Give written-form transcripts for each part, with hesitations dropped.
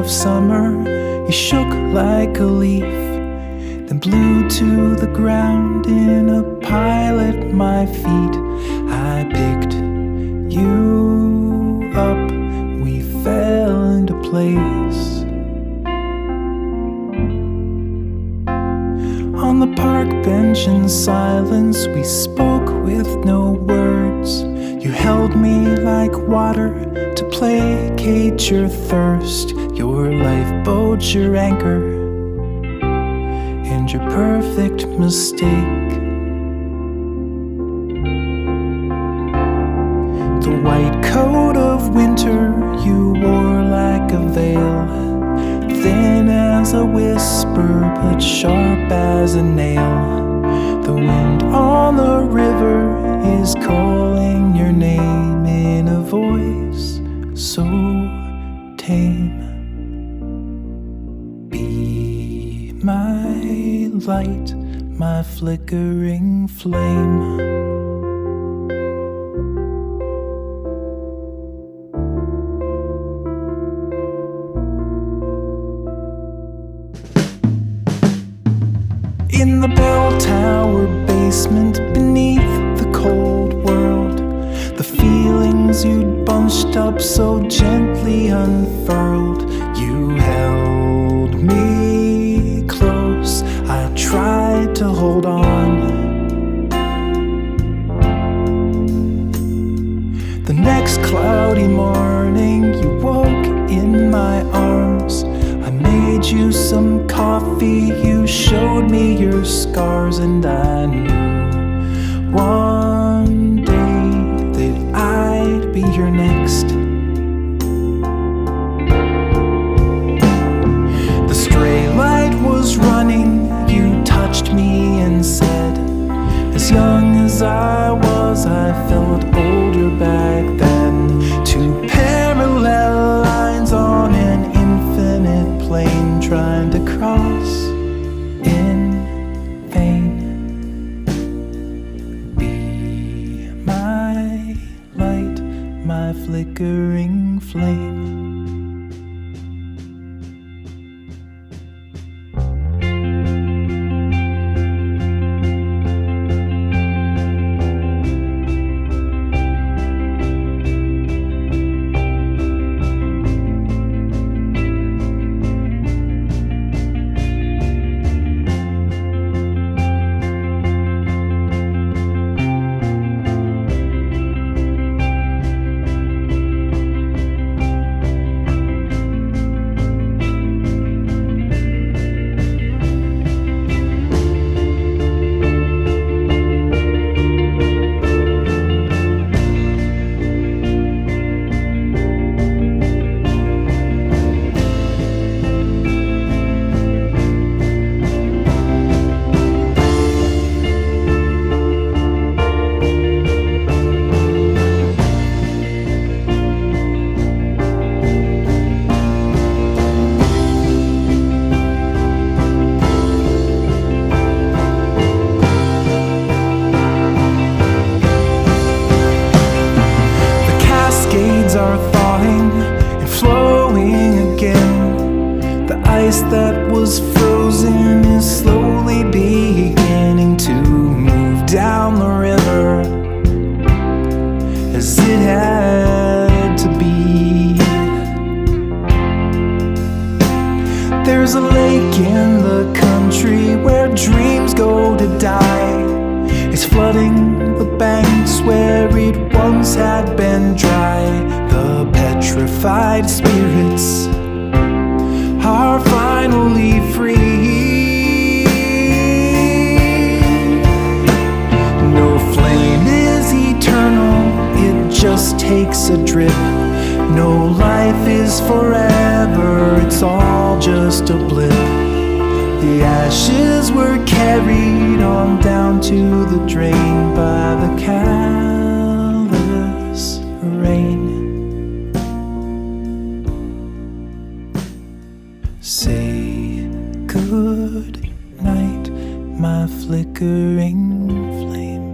of summer, you shook like a leaf, then blew to the ground in a pile at my feet. I picked you up, we fell into place. On the park bench in silence, we spoke with no words. You held me like water to placate your thirst. Your lifeboat, your anchor, and your perfect mistake. The white coat of winter you wore like a veil, thin as a whisper but sharp as a nail. The wind on the river is calling your name in a voice so tame. Be my light, my flickering flame. In the bell tower basement beneath the cold world, the feelings you'd bunched up so gently unfurled. You held me close, I tried to hold on. The next cloudy morning you woke in my arms. I made you some coffee, you showed me your scars, and I knew one day that I'd be your next. The stray light was running, you touched me and said, as young as I was, I felt older back then. Two parallel lines on an infinite plane trying to cross in vain. Be my light, my flickering flame. That was frozen is slowly beginning to move down the river as it had to be. There's a lake in the country where dreams go to die. It's flooding the banks where it once had been dry. The petrified spirits are finally free. No flame is eternal, it just takes a drip. No life is forever, it's all just a blip. The ashes were carried on down to the drain by the callous rain. Say good night, my flickering flame.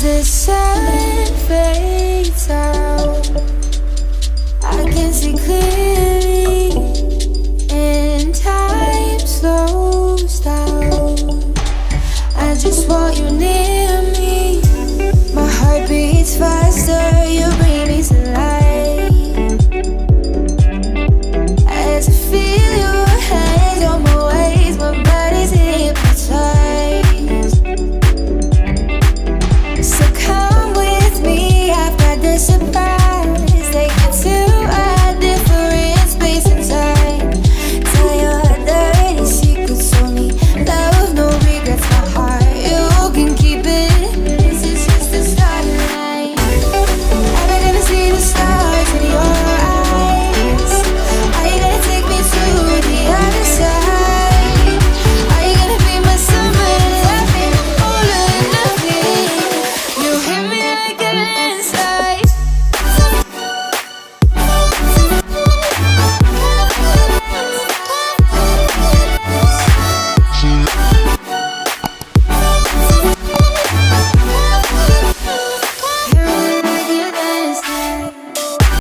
As the sun fades out, I can see clearly, and time slows down. I just want you near me. My heart beats faster.